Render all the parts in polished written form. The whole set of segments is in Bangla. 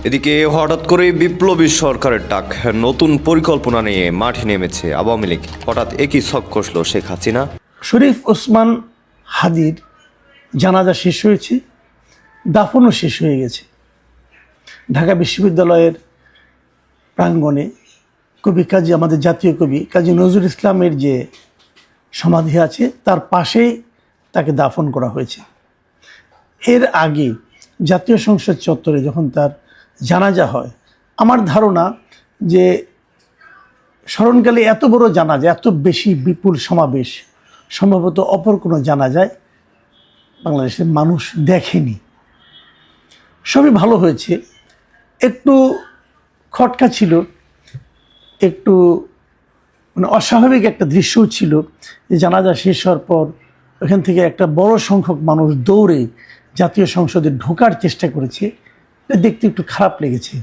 এদিকে হঠাৎ করে বিপ্লবী সরকারের ডাক, নতুন পরিকল্পনা নিয়ে মাঠে নেমেছে আওয়ামী লীগ। হঠাৎ একই ছক কষল শেখ হাসিনা। শরীফ ওসমান হাদির জানাজা শেষ হয়েছে, দাফনও শেষ হয়ে গেছে। ঢাকা বিশ্ববিদ্যালয়ের প্রাঙ্গণে আমাদের জাতীয় কবি কাজী নজরুল ইসলামের যে সমাধি আছে তার পাশেই তাকে দাফন করা হয়েছে। এর আগে জাতীয় সংসদ চত্বরে যখন তার জানাজা হয়, আমার ধারণা যে স্মরণকালে এত বড় জানাজা, এত বেশি বিপুল সমাবেশ সম্ভবত অপর কোনো জানাজায় বাংলাদেশের মানুষ দেখেনি। সবই ভালো হয়েছে। একটু খটকা ছিল, একটু অস্বাভাবিক একটা দৃশ্যও ছিল যে জানাজা শেষ হওয়ার পর ওখান থেকে একটা বড় সংখ্যক মানুষ দৌড়ে জাতীয় সংসদে ঢোকার চেষ্টা করেছে। এটা দেখতে একটু খারাপ লেগেছে,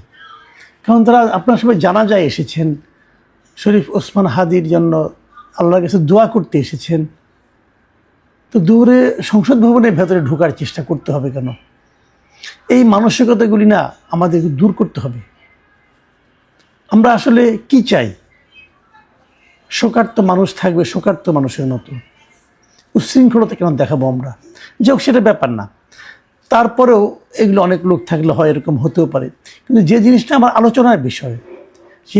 কারণ তারা আপনারা সবাই জানাজায় এসেছেন, শরীফ ওসমান হাদির জন্য আল্লাহর কাছে দোয়া করতে এসেছেন, তো দৌড়ে সংসদ ভবনের ভেতরে ঢোকার চেষ্টা করতে হবে কেন? এই মানসিকতাগুলি না আমাদের দূর করতে হবে। আমরা আসলে কি চাই? শোকার্ত মানুষ থাকবে শোকার্ত মানুষের মতো, উচ্ছৃঙ্খলতা কেন দেখাবো আমরা? যে হোক, সেটা ব্যাপার না। তারপরেও এগুলো অনেক লোক থাকলে হয়, এরকম হতেও পারে। কিন্তু যে জিনিসটা আমার আলোচনার বিষয়,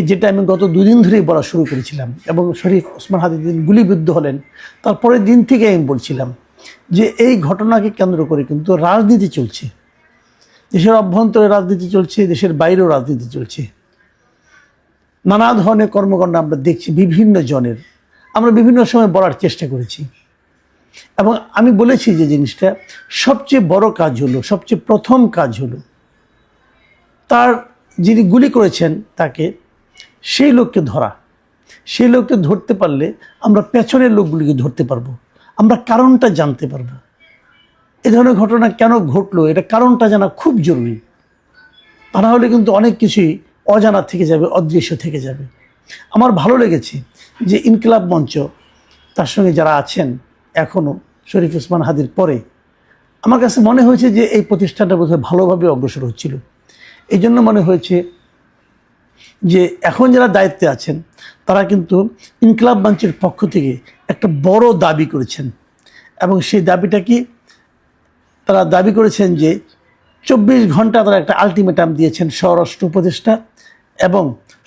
যেটা আমি গত দুদিন ধরেই বলা শুরু করেছিলাম, এবং শরীফ ওসমান হাদি দিন গুলিবিদ্ধ হলেন তারপরের দিন থেকে আমি বলছিলাম যে এই ঘটনাকে কেন্দ্র করে কিন্তু রাজনীতি চলছে। দেশের অভ্যন্তরে রাজনীতি চলছে, দেশের বাইরেও রাজনীতি চলছে। নানা ধরনের কর্মকাণ্ড আমরা দেখছি বিভিন্ন জনের, আমরা বিভিন্ন সময় বলার চেষ্টা করেছি। এবং আমি বলেছি যে জিনিসটা সবচেয়ে বড় কাজ হলো, সবচেয়ে প্রথম কাজ হলো তার যিনি গুলি করেছেন তাকে, সেই লোককে ধরা। সেই লোককে ধরতে পারলে আমরা পেছনের লোকগুলিকে ধরতে পারবো, আমরা কারণটা জানতে পারবো। এ ধরনের ঘটনা কেন ঘটলো, এটা কারণটা জানা খুব জরুরি। তা না হলে কিন্তু অনেক কিছুই অজানা থেকে যাবে, অদৃশ্য থেকে যাবে। আমার ভালো লেগেছে যে ইনকিলাব মঞ্চ, তার সঙ্গে যারা আছেন এখনও শরীফ ওসমান হাদির পরে, আমার কাছে মনে হয়েছে যে এই প্রতিষ্ঠানটা বোধহয় ভালোভাবে অগ্রসর হচ্ছিল। এই জন্য মনে হয়েছে যে এখন যারা দায়িত্বে আছেন তারা কিন্তু ইনকিলাব মঞ্চের পক্ষ থেকে একটা বড় দাবি করেছেন। এবং সেই দাবিটা কি? তারা দাবি করেছেন যে 24 ঘন্টা তারা একটা আলটিমেটাম দিয়েছেন স্বরাষ্ট্র উপদেষ্টা এবং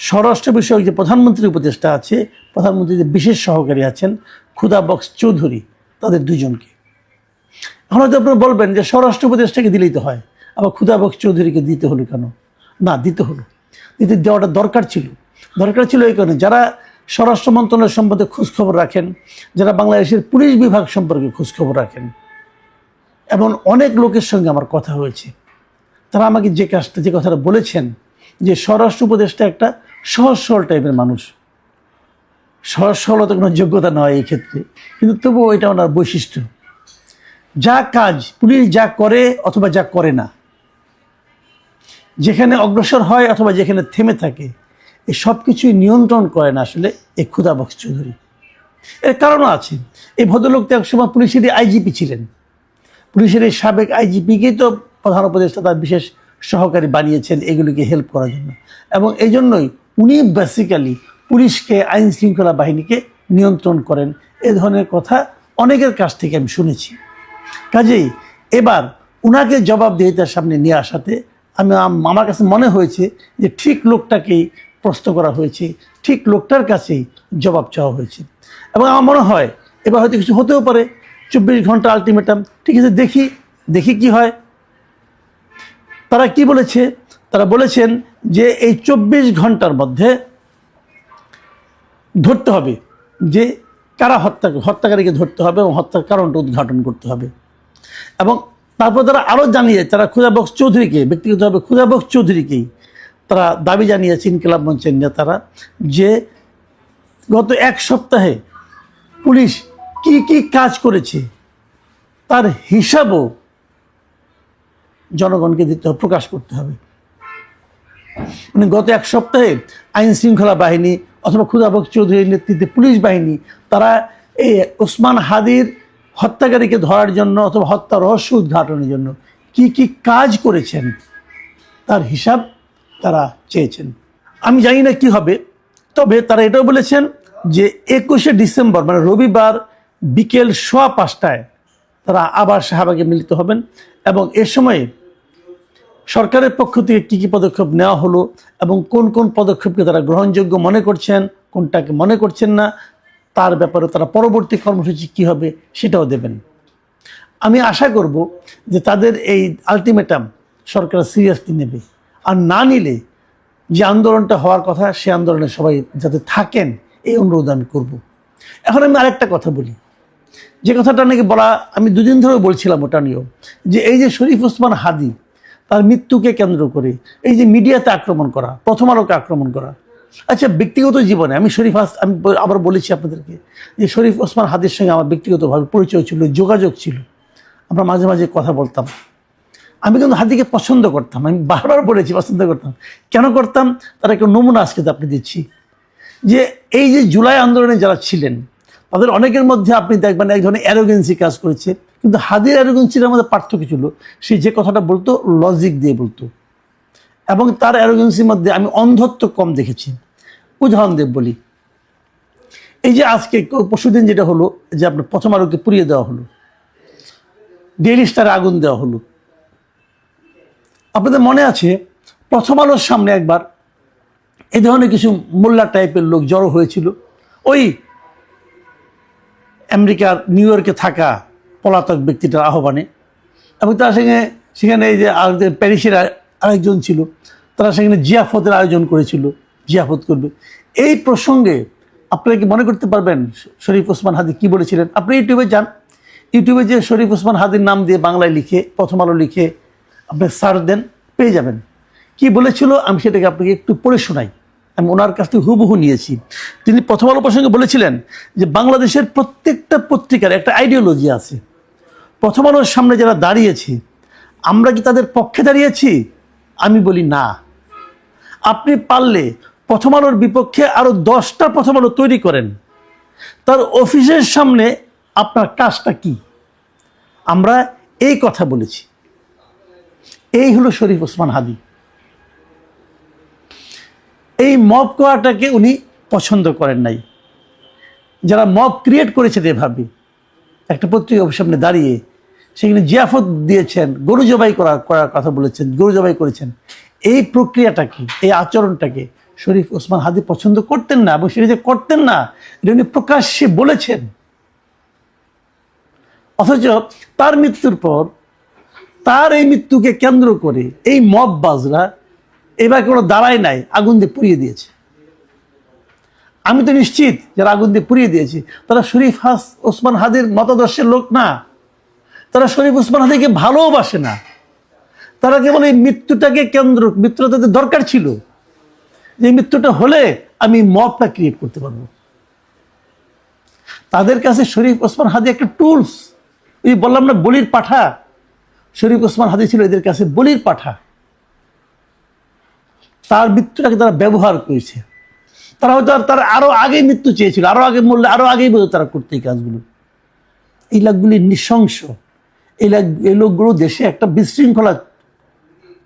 স্বরাষ্ট্র বিষয়ক যে প্রধানমন্ত্রীর উপদেষ্টা আছে, প্রধানমন্ত্রীর যে বিশেষ সহকারী আছেন খুদা বক্স চৌধুরী, তাদের দুজনকে। এখন হয়তো আপনারা বলবেন যে স্বরাষ্ট্র উপদেষ্টাকে দিলেই তো হয়, আবার খুদা বক্স চৌধুরীকে দিতে হলো কেন? না, দিতে হলো, দেওয়াটা দরকার ছিল। দরকার ছিল এই কারণে, যারা স্বরাষ্ট্র মন্ত্রণালয় সম্বন্ধে খোঁজখবর রাখেন, যারা বাংলাদেশের পুলিশ বিভাগ সম্পর্কে খোঁজখবর রাখেন, এমন অনেক লোকের সঙ্গে আমার কথা হয়েছে। তারা আমাকে যে কথাটা বলেছেন যে স্বরাষ্ট্র উপদেষ্টা একটা সহজ সরল টাইপের মানুষ। সহজ সরলতা কোনো যোগ্যতা নয় এই ক্ষেত্রে, কিন্তু তবুও এটা ওনার বৈশিষ্ট্য। যা কাজ পুলিশ যা করে অথবা যা করে না, যেখানে অগ্রসর হয় অথবা যেখানে থেমে থাকে, এই সব কিছুই নিয়ন্ত্রণ করেন আসলে এই খুদা বক্স চৌধুরী। এর কারণও আছে। এই ভদ্রলোক তো একসময় পুলিশেরই আইজিপি ছিলেন। পুলিশের এই সাবেক আইজিপিকেই তো প্রধান উপদেষ্টা তার বিশেষ সহকারী বানিয়েছেন এগুলিকে হেল্প করার জন্য। এবং এই জন্যই উনি বেসিক্যালি পুলিশকে, আইন শৃঙ্খলা বাহিনীকে নিয়ন্ত্রণ করেন। এ ধরনের কথা অনেকের কাছ থেকে আমি শুনেছি। কাজেই এবার উনাকে জবাবদিহিতার সামনে নিয়ে আসাতে আমার কাছে মনে হয়েছে যে ঠিক লোকটাকেই প্রশ্ন করা হয়েছে, ঠিক লোকটার কাছেই জবাব চাওয়া হয়েছে। এবং আমার মনে হয় এবার হয়তো কিছু হতেও পারে। 24 ঘন্টা আলটিমেটাম, ঠিক আছে, দেখি কি হয়। তারা কি বলেছে? তারা বলেছেন যে এই 24 ঘন্টার মধ্যে ধরতে হবে যে কারা হত্যাকারীকে ধরতে হবে এবং হত্যার কারণটা উদ্ঘাটন করতে হবে। এবং তারপর তারা আরও জানিয়ে, তারা খুদা বক্স চৌধুরীকে, ব্যক্তিগতভাবে খুদা বক্স চৌধুরীকেই তারা দাবি জানিয়েছে, ইনকিলাব মঞ্চের নেতারা, যে গত 1 সপ্তাহে পুলিশ কি কি কাজ করেছে তার হিসাবও জনগণকে দিতে হবে, প্রকাশ করতে হবে। মানে গত 1 সপ্তাহে আইন শৃঙ্খলা বাহিনী অথবা খুদা বক্স চৌধুরীর নেতৃত্বে পুলিশ বাহিনী তারা এই ওসমান হাদির হত্যাকারীকে ধরার জন্য অথবা হত্যা রহস্য উদ্ঘাটনের জন্য কি কি কাজ করেছেন তার হিসাব তারা চেয়েছেন। আমি জানি না কি হবে, তবে তারা এটাও বলেছেন যে 21শে ডিসেম্বর মানে রবিবার বিকেল 5:15 তারা আবার শাহবাগে মিলিত হবেন এবং এ সময়ে সরকারের পক্ষ থেকে কী কী পদক্ষেপ নেওয়া হলো এবং কোন কোন পদক্ষেপকে তারা গ্রহণযোগ্য মনে করছেন, কোনটাকে মনে করছেন না, তার ব্যাপারে তারা পরবর্তী কর্মসূচি কী হবে সেটাও দেবেন। আমি আশা করব যে তাদের এই আলটিমেটাম সরকার সিরিয়াসলি নেবে, আর না নিলে যে আন্দোলনটা হওয়ার কথা সে আন্দোলনে সবাই যাতে থাকেন এই অনুরোধ আমি করব। এখন আমি আরেকটা কথা বলি, যে কথাটা নাকি বলা আমি দুদিন ধরে বলছিলাম ওটা নিয়েও, যে এই যে শরীফ ওসমান হাদি তার মৃত্যুকে কেন্দ্র করে এই যে মিডিয়াতে আক্রমণ করা, প্রথম আলোকে আক্রমণ করা, আচ্ছা ব্যক্তিগত জীবনে আমি আমি আবার বলেছি আপনাদেরকে যে শরীফ ওসমান হাদির সঙ্গে আমার ব্যক্তিগতভাবে পরিচয় ছিল, যোগাযোগ ছিল, আমরা মাঝে মাঝে কথা বলতাম। আমি কিন্তু হাদিকে পছন্দ করতাম, আমি বারবার বলেছি পছন্দ করতাম। কেন করতাম তার একটা নমুনা আজকে আপনি দিচ্ছি, যে এই যে জুলাই আন্দোলনে যারা ছিলেন তাদের অনেকের মধ্যে আপনি দেখবেন এক ধরনের অ্যারোগেন্সি কাজ করেছে, কিন্তু হাদির অ্যারোগেন্সির মধ্যে পার্থক্য ছিল সে যে কথাটা বলতো লজিক দিয়ে বলতো, এবং তার অ্যারোগেন্সির মধ্যে আমি অন্ধত্ব কম দেখেছি। উদাহরণ দেব বলি, এই যে আজকে পরশুদিন যেটা হলো যে আপনার প্রথম আলোকে পুড়িয়ে দেওয়া হলো, ডেইলি স্টারে আগুন দেওয়া হলো, আপনাদের মনে আছে প্রথম আলোর সামনে একবার এই ধরনের কিছু মোল্লা টাইপের লোক জড়ো হয়েছিল ওই আমেরিকার নিউ ইয়র্কে থাকা পলাতক ব্যক্তিটার আহ্বানে, এবং তার সঙ্গে সেখানে এই যে প্যারিসের আরেকজন ছিল, তারা সেখানে জিয়াফতের আয়োজন করেছিল, জিয়াফত করবে। এই প্রসঙ্গে আপনারা কি মনে করতে পারবেন শরীফ ওসমান হাদি কি বলেছিলেন? আপনি ইউটিউবে যান, ইউটিউবে যে শরীফ ওসমান হাদির নাম দিয়ে বাংলায় লিখে প্রথম আলো লিখে আপনি সার্চ দেন, পেয়ে যাবেন। কি বলেছিল আমি সেটাকে আপনাকে একটু পড়ে শোনাই, আমি ওনার কাছ থেকে হুবহু নিয়েছি। তিনি প্রথম আলো প্রসঙ্গে বলেছিলেন যে বাংলাদেশের প্রত্যেকটা পত্রিকার একটা আইডিওলজি আছে, প্রথম আলোর সামনে যারা দাঁড়িয়েছে আমরা কি তাদের পক্ষে দাঁড়িয়েছি? আমি বলি না। আপনি পারলে প্রথম আলোর বিপক্ষে আরও 10টা প্রথম আলো তৈরি করেন, তার অফিসের সামনে আপনার কাজটা কি? আমরা এই কথা বলেছি। এই হলো শরীফ ওসমান হাদি। এই মব করাটাকে উনি পছন্দ করেন নাই। যারা মব ক্রিয়েট করেছে এভাবে একটা পত্রিকা সামনে দাঁড়িয়ে সেখানে জিয়াফত দিয়েছেন, গরু জবাই করার কথা বলেছেন, গরু জবাই করেছেন, এই প্রক্রিয়াটাকে, এই আচরণটাকে শরীফ ওসমান হাদি পছন্দ করতেন না, এবং সেটা যে করতেন না এটা উনি প্রকাশ্যে বলেছেন। অথচ তার মৃত্যুর পর তার এই মৃত্যুকে কেন্দ্র করে এই মব বাজরা এবার কোনো দাঁড়ায় নাই, আগুন দিয়ে পুড়িয়ে দিয়েছে। আমি তো নিশ্চিত যারা আগুন দিয়ে পুড়িয়ে দিয়েছে তারা শরীফ ওসমান হাদির মতাদর্শের লোক না, তারা শরীফ ওসমান হাদিকে ভালোবাসে না, তারা কেবল এই মৃত্যুটাকে কেন্দ্র, মৃত্যুটা তাদের দরকার ছিল যে মৃত্যুটা হলে আমি মবটা ক্রিয়েট করতে পারবো। তাদের কাছে শরীফ ওসমান হাদি একটা টুলস, এই বললাম না বলির পাঠা, শরীফ ওসমান হাদি ছিল এদের কাছে বলির পাঠা। তার মৃত্যুটাকে তারা ব্যবহার করেছে। তারা হয়তো তার আরো আগে মৃত্যু চেয়েছিল, আরো আগে মরলে আরো আগেই বোধ তারা করতে এই কাজগুলো। এই লোকগুলি নৃশংস, এই লোকগুলো দেশে একটা বিশৃঙ্খলা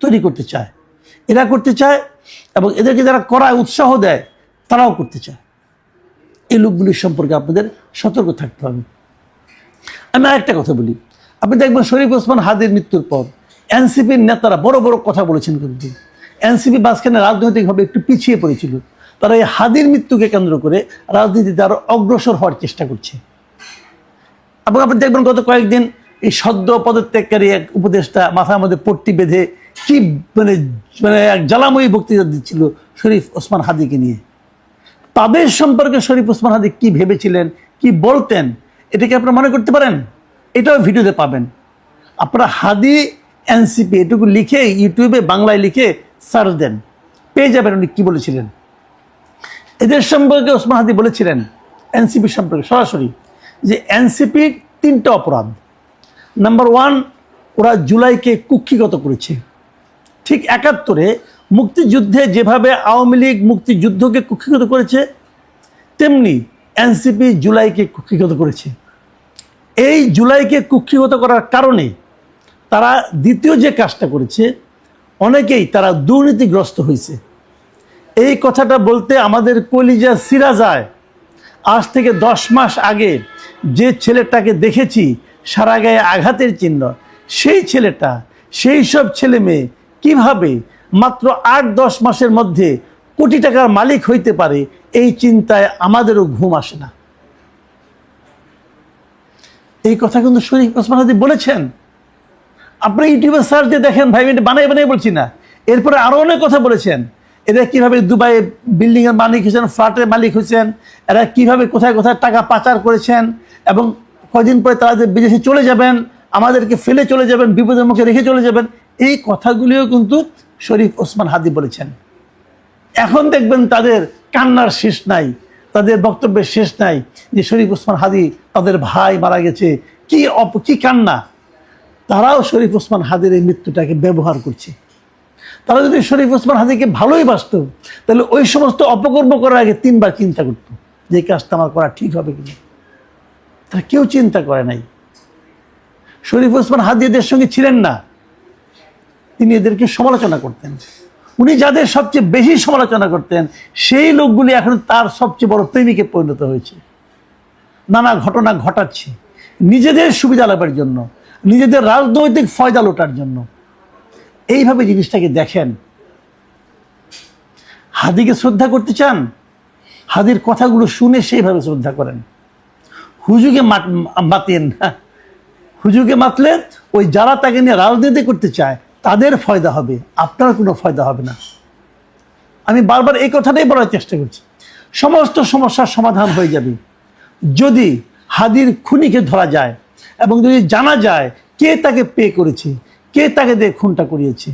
তৈরি করতে চায়, এরা করতে চায়, এবং এদেরকে যারা করায় উৎসাহ দেয় তারাও করতে চায়। এই লোকগুলির সম্পর্কে আপনাদের সতর্ক থাকতে হবে। আমি আরেকটা কথা বলি, আপনি দেখবেন শরীফ ওসমান হাদির মৃত্যুর পর এনসিপির নেতারা বড় বড় কথা বলেছেন, কিন্তু এনসিপি মাঝখানে রাজনৈতিকভাবে একটু পিছিয়ে পড়েছিল। তারা এই হাদির মৃত্যুকে কেন্দ্র করে রাজনীতিতে আরো অগ্রসর হওয়ার চেষ্টা করছে। এবং আপনি দেখবেন গত কয়েকদিন এই সদ্য পদত্যাগকারী এক উপদেষ্টা মাথার মধ্যে পট্টি বেঁধে কি মানে এক জ্বালাময়ী বক্তৃতা দিচ্ছিল শরীফ ওসমান হাদিকে নিয়ে। তাদের সম্পর্কে শরীফ ওসমান হাদি কি ভেবেছিলেন, কি বলতেন, এটাকে আপনারা মনে করতে পারেন? এটাও ভিডিওতে পাবেন। আপনারা হাদি এনসিপি এটুকু লিখে ইউটিউবে বাংলায় লিখে সার্চ দেন, পেয়ে যাবেন উনি কি বলেছিলেন। এদের সম্পর্কে ওসমান হাদি বলেছিলেন এনসিপির সম্পর্কে সরাসরি যে এনসিপির 3টা অপরাধ। নাম্বার 1, ওরা জুলাইকে কুক্ষিগত করেছে। ঠিক 71-এ মুক্তিযুদ্ধে যেভাবে আওয়ামী লীগ মুক্তিযুদ্ধকে কুক্ষিগত করেছে, তেমনি এনসিপি জুলাইকে কুক্ষিগত করেছে। এই জুলাইকে কুক্ষিগত করার কারণে তারা দ্বিতীয় যে কাজটা করেছে, অনেকেই তারা দুর্নীতিগ্রস্ত হয়েছে। এই কথাটা বলতে আমাদের কলিজা ছিঁড়া যায়। আজ থেকে 10 মাস আগে যে ছেলেটাকে দেখেছি সারা গায়ে আঘাতের চিহ্ন, সেই ছেলেটা, সেই সব ছেলে মেয়ে কীভাবে মাত্র 8-10 মাসের মধ্যে কোটি টাকার মালিক হইতে পারে, এই চিন্তায় আমাদেরও ঘুম আসে না। এই কথা কিন্তু শরীফ ওসমান হাদী বলেছেন। আপনি ইউটিউবে সার্চ দিয়ে দেখেন ভাই, এটা বানাই বানাই বলছি না। এরপরে আরও অনেক কথা বলেছেন। এরা কীভাবে দুবাইয়ে বিল্ডিংয়ের মালিক হয়েছেন, ফ্ল্যাটের মালিক হয়েছেন, এরা কীভাবে কোথায় কোথায় টাকা পাচার করেছেন, এবং কয়দিন পরে তারা যে বিদেশে চলে যাবেন, আমাদেরকে ফেলে চলে যাবেন, বিপদের মুখে রেখে চলে যাবেন, এই কথাগুলিও কিন্তু শরীফ ওসমান হাদী বলেছেন। এখন দেখবেন তাদের কান্নার শেষ নাই, তাদের বক্তব্যের শেষ নাই যে শরীফ ওসমান হাদী তাদের ভাই মারা গেছে, কি কান্না। তারাও শরীফ ওসমান হাদীর এই মৃত্যুটাকে ব্যবহার করছে। তারা যদি শরীফ ওসমান হাদীকে ভালোই বাসত, তাহলে ওই সমস্ত অপকর্ম করার আগে 3 বার চিন্তা করতো যে এই কাজটা আমার করা ঠিক হবে কিনা। তারা কেউ চিন্তা করে নাই। শরীফ ওসমান হাদী এদের সঙ্গে ছিলেন না, তিনি এদেরকে সমালোচনা করতেন। উনি যাদের সবচেয়ে বেশি সমালোচনা করতেন, সেই লোকগুলি এখন তার সবচেয়ে বড় প্রেমিকে পরিণত হয়েছে। নানা ঘটনা ঘটাচ্ছে নিজেদের সুবিধা লাভের জন্য, নিজেদের রাজনৈতিক ফয়দা লোটার জন্য। এইভাবে জিনিসটাকে দেখেন। হাদীকে শ্রদ্ধা করতে চান, হাদীর কথাগুলো শুনে সেইভাবে শ্রদ্ধা করেন। হুজুগে মাতেন না, হুজুগে মাতলে ওই যারা তাকে নিয়ে রাজনীতি করতে চায় তাদের ফয়দা হবে, আপনার কোনো ফয়দা হবে না। আমি বারবার এই কথাটাই বলার চেষ্টা করছি। সমস্ত সমস্যার সমাধান হয়ে যাবে যদি হাদীর খুনিকে ধরা যায় এবং যদি জানা যায় কে তাকে পে করেছে, কে তাকে দিয়ে খুনটা করিয়েছে।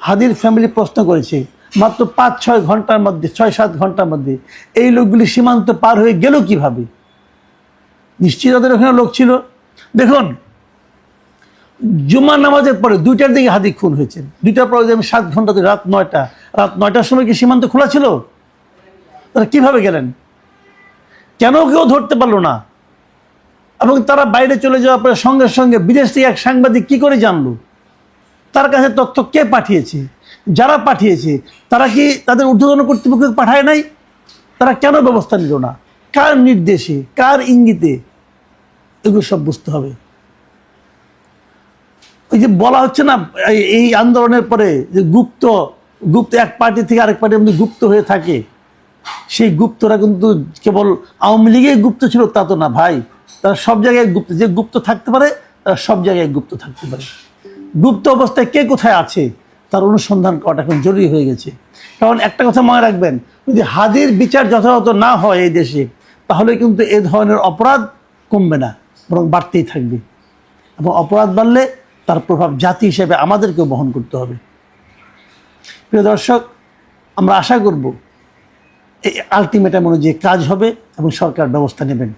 হাদীর ফ্যামিলি প্রশ্ন করেছে, মাত্র 5-6 ঘন্টার মধ্যে, 6-7 ঘন্টার মধ্যে এই লোকগুলি সীমান্ত পার হয়ে গেল কিভাবে? নিশ্চিত ওদের ওখানে লোক ছিল। দেখুন, জুমার নামাজের পরে 2টার দিকে হাদী খুন হয়েছেন। 2টার পরে 7 ঘন্টা, রাত 9টার সময় কি সীমান্ত খোলা ছিল? তারা কিভাবে গেলেন? কেন কেউ ধরতে পারলো না? এবং তারা বাইরে চলে যাওয়ার পরে সঙ্গে সঙ্গে বিদেশ থেকে এক সাংবাদিক কি করে জানলো? তার কাছে তথ্য কে পাঠিয়েছে? যারা পাঠিয়েছে তারা কি তাদের ঊর্ধ্বতন কর্তৃপক্ষকে পাঠায় নাই? তারা কেন ব্যবস্থা নিল না? কার নির্দেশে, কার ইঙ্গিতে? এগুলো সব বুঝতে হবে। ওই যে বলা হচ্ছে না, এই আন্দোলনের পরে যে গুপ্ত এক পার্টি থেকে আরেক পার্টির মধ্যে গুপ্ত হয়ে থাকে, সেই গুপ্তরা কিন্তু কেবল আওয়ামী লীগের গুপ্ত ছিল তা তো না ভাই। তারা সব জায়গায় গুপ্ত, যে গুপ্ত থাকতে পারে তারা সব জায়গায় গুপ্ত থাকতে পারে। গুপ্ত অবস্থায় কে কোথায় আছে তার অনুসন্ধান করাটা এখন জরুরি হয়ে গেছে। কারণ একটা কথা মনে রাখবেন, যদি হাদীর বিচার যথাযথ না হয় এই দেশে, তাহলে কিন্তু এ ধরনের অপরাধ কমবে না, বরং বাড়তেই থাকবে। এবং অপরাধ বাড়লে তার প্রভাব জাতি হিসেবে আমাদেরকেও বহন করতে হবে। প্রিয় দর্শক, আমরা আশা করব এই আলটিমেটাম অনুযায়ী কাজ হবে এবং সরকার ব্যবস্থা নেবেন।